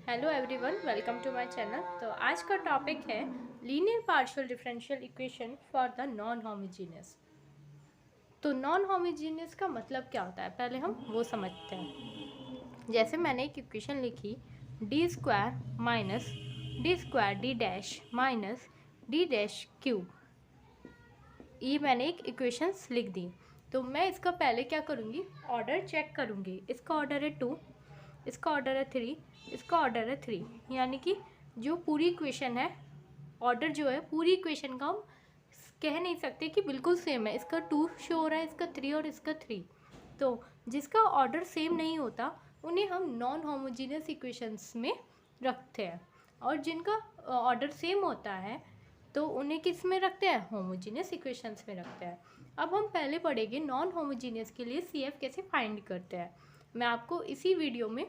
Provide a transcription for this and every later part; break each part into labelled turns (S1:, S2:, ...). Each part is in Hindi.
S1: Hello everyone, welcome to my channel. तो आज का टॉपिक है linear partial differential equation for the non homogeneous. तो नॉन होमोजीनियस का मतलब क्या होता है, पहले हम वो समझते हैं। जैसे मैंने एक इक्वेशन लिखी D square minus D square D dash minus D dash cube, ये मैंने एक इक्वेशंस लिख दी। तो मैं इसका पहले क्या करूँगी, ऑर्डर चेक करूँगी। इसका ऑर्डर है 2, इसका ऑर्डर है 3, इसका ऑर्डर है 3, यानी कि जो पूरी इक्वेशन है, ऑर्डर जो है पूरी इक्वेशन का हम कह नहीं सकते कि बिल्कुल सेम है। इसका 2 शो हो रहा है, इसका 3 और इसका 3। तो जिसका ऑर्डर सेम नहीं होता उन्हें हम नॉन होमोजीनियस इक्वेशंस में रखते हैं, और जिनका ऑर्डर सेम होता है तो उन्हें किस में रखते हैं, होमोजीनियस इक्वेशंस में रखते हैं। अब हम पहले पढ़ेंगे नॉन होमोजीनियस के लिए CF कैसे फाइंड करते हैं। मैं आपको इसी वीडियो में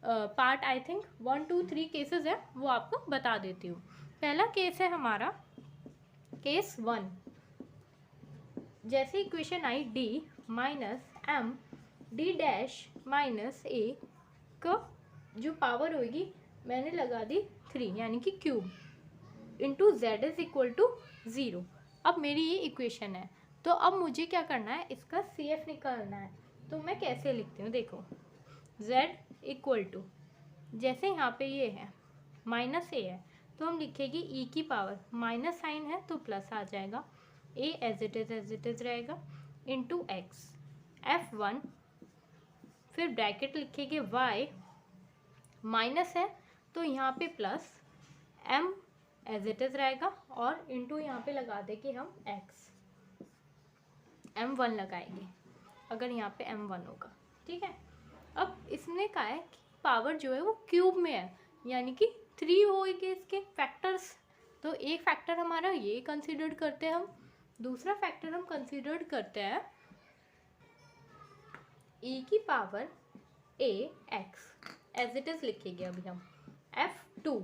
S1: पार्ट आई थिंक 1, 2, 3 केसेस है वो आपको बता देती हूँ। पहला केस है हमारा केस 1। जैसे equation I D minus M D dash minus A का जो पावर होगी मैंने लगा दी 3, यानी कि cube into z is equal to 0। अब मेरी ये इक्वेशन है, तो अब मुझे क्या करना है, इसका CF निकालना है। तो मैं कैसे लिखती हूँ, देखो z इक्वल टू, जैसे यहाँ पे ये है माइनस ए है तो हम लिखेंगे e की पावर, माइनस साइन है तो प्लस आ जाएगा, a एज इट इज रहेगा इंटू एक्स F1, फिर ब्रैकेट लिखेंगे y, माइनस है तो यहाँ पे plus m as it is रहेगा और इंटू यहाँ पे लगा देंगे हम x, m1 लगाएंगे अगर यहाँ पे m1 होगा, ठीक है। अब इसने कहा है कि पावर जो है वो क्यूब में है, यानी कि 3 होंगे इसके फैक्टर्स। तो एक फैक्टर हमारा ये कंसीडर करते हैं हम, दूसरा फैक्टर हम कंसीडर करते हैं e की power ax, as it is लिखेंगे अभी हम F2,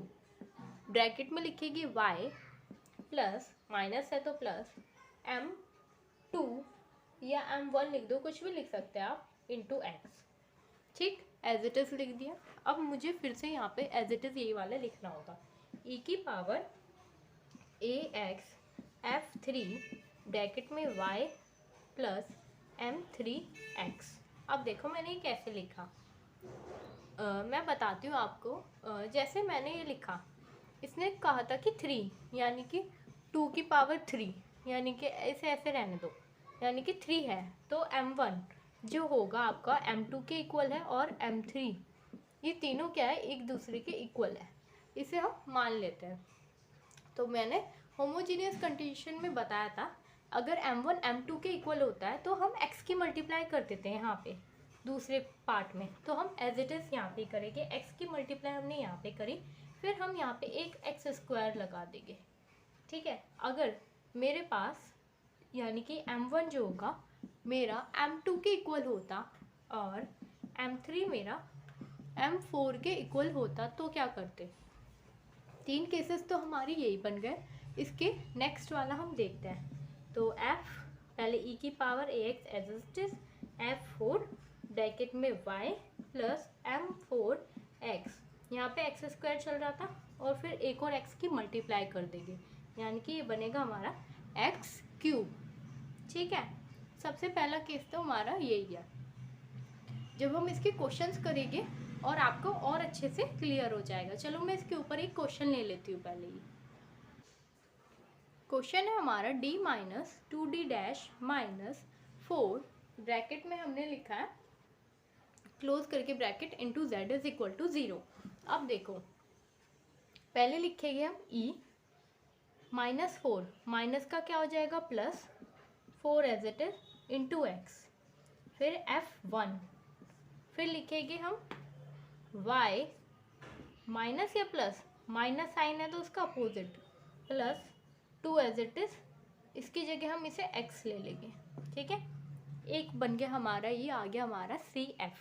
S1: ब्रैकेट में लिखेंगे y प्लस, माइनस है तो प्लस m2 या m1 लिख दो, कुछ भी लिख सकते हैं आप, इंटू एक्स, ठीक, एज इट इज लिख दिया। अब मुझे फिर से यहाँ पे एज इट इज यही वाला लिखना होगा, e की पावर ax F3 ब्रैकेट में y प्लस m3x। अब देखो मैंने ये कैसे लिखा, मैं बताती हूँ आपको। जैसे मैंने ये लिखा, इसने कहा था कि 3 यानी कि 2 की पावर 3, यानी कि ऐसे ऐसे रहने दो, यानी कि 3 है तो m1 जो होगा आपका m2 के इक्वल है, और m3 ये तीनों क्या है, एक दूसरे के इक्वल है, इसे हम मान लेते हैं। तो मैंने होमोजीनियस कंडीशन में बताया था, अगर m1 m2 के इक्वल होता है तो हम x की मल्टीप्लाई कर देते हैं यहाँ पे दूसरे पार्ट में, तो हम एज इट इज़ यहाँ पे करेंगे, x की मल्टीप्लाई हमने यहाँ पे करी, फिर हम यहाँ पे एक एक्स स्क्वायर लगा देंगे, ठीक है। अगर मेरे पास यानी कि m1 जो होगा मेरा m2 के इक्वल होता और m3 मेरा m4 के इक्वल होता तो क्या करते, 3 केसेस तो हमारी यही बन गए। इसके नेक्स्ट वाला हम देखते हैं। तो f पहले e की power ax as it is F4 bracket में y प्लस m4x, यहाँ पे एक्स स्क्वायर चल रहा था और फिर एक और x की मल्टीप्लाई कर देंगे, यानी कि ये बनेगा हमारा x क्यूब, ठीक है। सबसे पहला केस तो हमारा यही है। जब हम इसके क्वेश्चंस करेंगे और आपको और अच्छे से क्लियर हो जाएगा। चलो मैं इसके ऊपर एक क्वेश्चन ले लेती हूँ पहले ही। क्वेश्चन है हमारा d minus 2d dash minus 4 bracket में हमने लिखा है क्लोज करके bracket into z is equal to 0। अब देखो पहले लिखेंगे हम e माइनस 4, माइनस का क्या हो जाएगा plus 4 as it is into x, फिर F1, फिर लिखेंगे हम y माइनस या प्लस, माइनस साइन है तो उसका opposite plus 2 as it is, इसकी जगह हम इसे x ले लेंगे, ठीक है। एक बन गया हमारा, ये आ गया हमारा CF,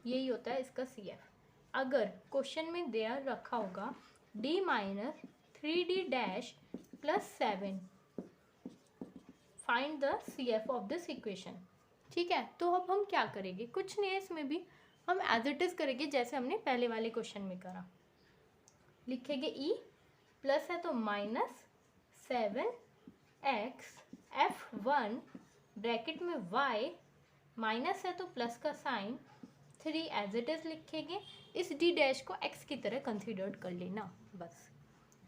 S1: यही होता है इसका CF। अगर क्वेश्चन में दिया रखा होगा d minus 3d dash plus 7 find the CF of this equation, ठीक है। तो अब हम क्या करेंगे, कुछ नहीं है इसमें भी, हम एज इट इज़ करेंगे जैसे हमने पहले वाले क्वेश्चन में करा। लिखेंगे ई प्लस है तो -7x(f1) ब्रैकेट में y माइनस है तो प्लस का साइन 3 एज इट इज़ लिखेंगे। इस डी डैश को x की तरह कंसिडर्ड कर लेना। बस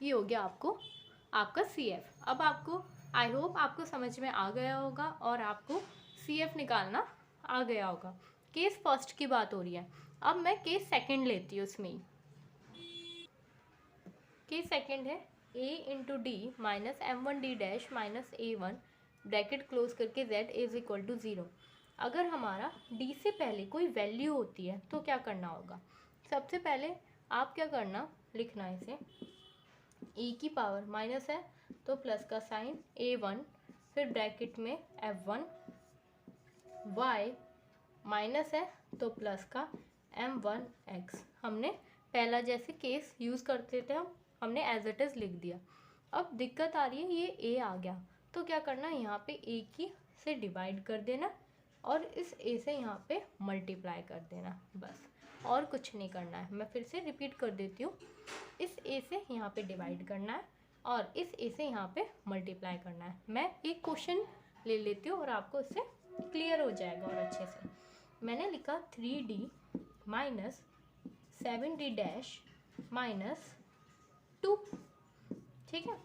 S1: ये हो गया आपका CF। अब आपको आई होप आपको समझ में आ गया होगा और आपको CF निकालना आ गया होगा। केस फर्स्ट की बात हो रही है, अब मैं केस सेकंड लेती हूँ। उसमें केस सेकंड है a into D minus m1d dash minus a1 bracket close करके z इज इक्वल टू 0। अगर हमारा d से पहले कोई वैल्यू होती है तो क्या करना होगा? सबसे पहले आप क्या करना, लिखना इसे e की पावर माइनस है तो प्लस का साइन a1 फिर ब्रैकेट में f1 y माइनस है तो प्लस का m1x। हमने पहला जैसे केस यूज़ करते थे हमने एज इट इज़ लिख दिया। अब दिक्कत आ रही है, ये a आ गया तो क्या करना, यहाँ पे a की से डिवाइड कर देना और इस a से यहाँ पे मल्टीप्लाई कर देना। बस और कुछ नहीं करना है। मैं फिर से रिपीट कर देती हूँ, इस a से यहाँ पे डिवाइड करना है और इस a से यहाँ पे मल्टीप्लाई करना है। मैं एक क्वेश्चन ले लेती हूँ और आपको इससे क्लियर हो जाएगा और अच्छे से। मैंने लिखा 3d minus 7d dash minus 2। ठीक है,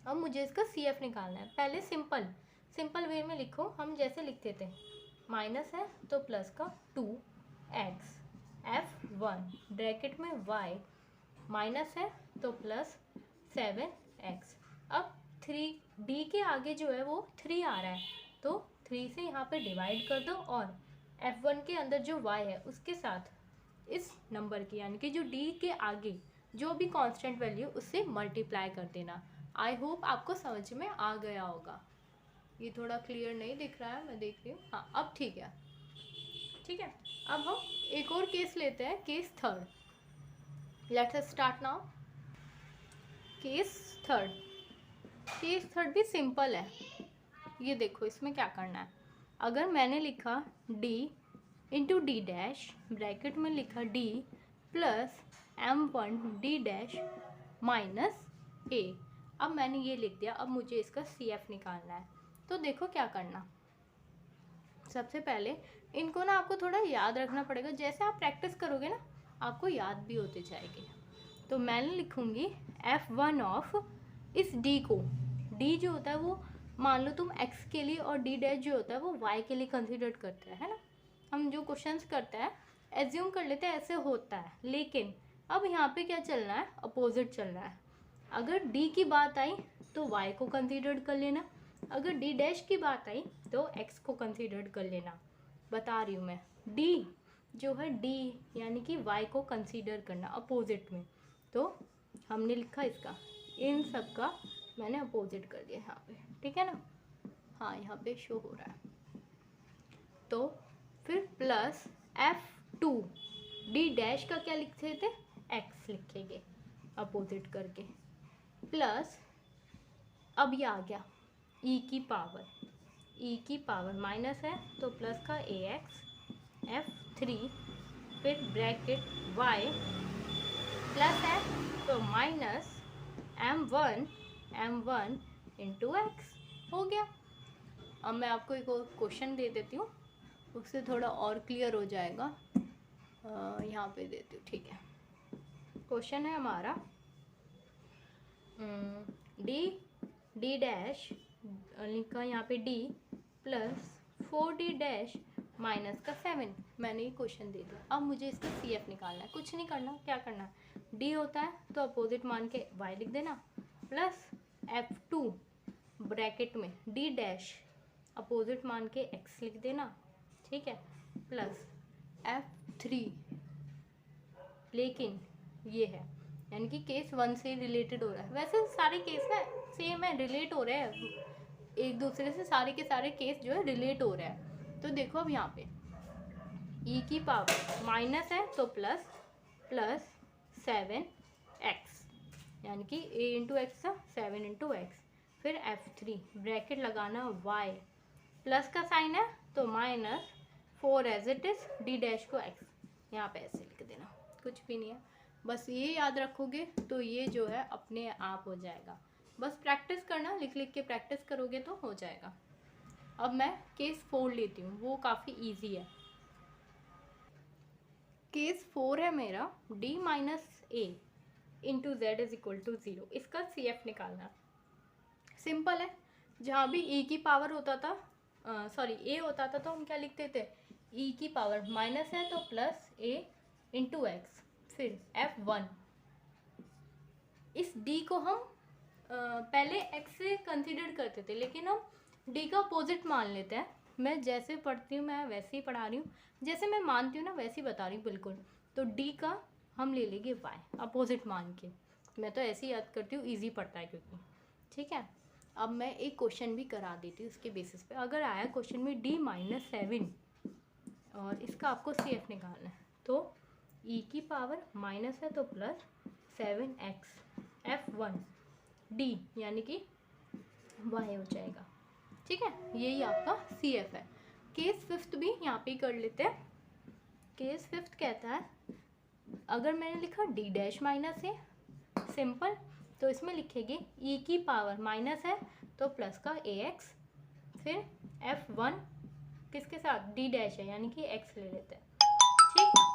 S1: अब मुझे इसका CF निकालना है। पहले सिंपल वे में लिखो, हम जैसे लिखते थे माइनस है तो प्लस का 2x f1 ब्रैकेट में y माइनस है तो प्लस 7x। अब 3d के आगे जो है वो 3 आ रहा है तो 3 से यहाँ पे डिवाइड कर दो और f1 के अंदर जो y है उसके साथ इस नंबर की यानी कि जो d के आगे जो भी कांस्टेंट वैल्यू उससे मल्टीप्लाई कर देना। आई होप आपको समझ में आ गया होगा। ये थोड़ा क्लियर नहीं दिख रहा है, मैं देख रही हूँ। हाँ अब ठीक है। ठीक है, अब हम एक और केस लेते हैं, case third. Let's start now. Case third भी सिंपल है। ये देखो इसमें क्या करना है। अगर मैंने लिखा d into D dash bracket में लिखा d plus m1d dash minus a, अब मैंने ये लिख दिया। अब मुझे इसका CF निकालना है। तो देखो क्या करना, सबसे पहले इनको ना आपको थोड़ा याद रखना पड़ेगा। जैसे आप प्रैक्टिस करोगे ना आपको याद भी होते जाएगी। तो मैंने लिखूँगी f1 ऑफ इस d को, d जो होता है वो मान लो तुम x के लिए और d डैश जो होता है वो y के लिए कंसिडर करता है ना। हम जो क्वेश्चंस करते हैं एज्यूम कर लेते हैं ऐसे होता है, लेकिन अब यहाँ पे क्या चलना है, अपोजिट चल रहा है। अगर d की बात आई तो y को कंसिडर कर लेना, अगर d डैश की बात आई तो x को कंसिडर कर लेना। बता रही हूँ मैं, d जो है d यानी कि y को कंसिडर करना अपोजिट में। तो हमने लिखा इसका, इन सब का मैंने अपोजिट कर दिया यहाँ पे। ठीक है ना, हाँ यहाँ पे शो हो रहा है। तो फिर प्लस f2 d डैश का क्या लिखते थे, x लिखेंगे अपोजिट करके, प्लस अब ये आ गया e की पावर माइनस है तो प्लस का ax f3 फिर ब्रैकेट y प्लस है तो माइनस m1 इंटू x हो गया। अब मैं आपको एक और क्वेश्चन दे देती हूँ, उससे थोड़ा और क्लियर हो जाएगा। यहाँ पे देती हूँ। ठीक है, क्वेश्चन है हमारा डी डैश लिखा यहाँ पे d plus 4d dash minus का 7। मैंने ये क्वेश्चन दे दिया। अब मुझे इसका CF निकालना है। कुछ नहीं करना, क्या करना है, d होता है तो अपोजिट मान के y लिख देना, प्लस f2 ब्रैकेट में d डैश अपोजिट मान के x लिख देना। ठीक है, प्लस f3, लेकिन ये है यानी कि केस 1 से रिलेटेड हो रहा है। वैसे सारे केस ना सेम है, रिलेट हो रहे हैं एक दूसरे से, सारे के सारे केस जो है रिलेट हो रहे हैं। तो देखो अब यहाँ पे e की पावर माइनस है तो प्लस 7x यानी कि a इंटू एक्स था 7 इंटू एक्स, फिर f3 ब्रैकेट लगाना y प्लस का साइन है तो minus 4 as it is d dash को x। यहाँ पे ऐसे लिख देना, कुछ भी नहीं है, बस ये याद रखोगे तो ये जो है अपने आप हो जाएगा। बस प्रैक्टिस करना, लिख लिख के प्रैक्टिस करोगे तो हो जाएगा। अब मैं केस 4 लेती हूँ, वो काफ़ी इजी है। केस 4 है मेरा d minus a into z is equal to 0। इसका CF निकालना सिंपल है। जहाँ भी e की पावर होता था, सॉरी a होता था, तो हम क्या लिखते थे, e की पावर माइनस है तो प्लस a इंटू एक्स, फिर F1। इस d को हम पहले x से कंसिडर करते थे, लेकिन हम d का अपोजिट मान लेते हैं। मैं जैसे पढ़ती हूँ मैं वैसे ही पढ़ा रही हूँ, जैसे मैं मानती हूँ ना वैसे ही बता रही हूँ बिल्कुल। तो d का हम ले लेंगे y अपोजिट मान के। मैं तो ऐसे ही याद करती हूँ, ईजी पड़ता है क्योंकि, ठीक है। अब मैं एक क्वेश्चन भी करा देती हूँ उसके बेसिस पे। अगर आया क्वेश्चन में d माइनस 7 और इसका आपको CF निकालना है, तो e की पावर माइनस है तो प्लस 7x F1 d यानी कि y हो जाएगा, ठीक है। यही आपका CF है। केस 5 भी यहाँ पे कर लेते हैं। केस 5 कहता है, अगर मैंने लिखा d डैश माइनस है सिंपल, तो इसमें लिखेंगे e की पावर माइनस है तो प्लस का ax, फिर F1 किसके साथ, d डैश है यानी कि x ले लेते हैं, ठीक।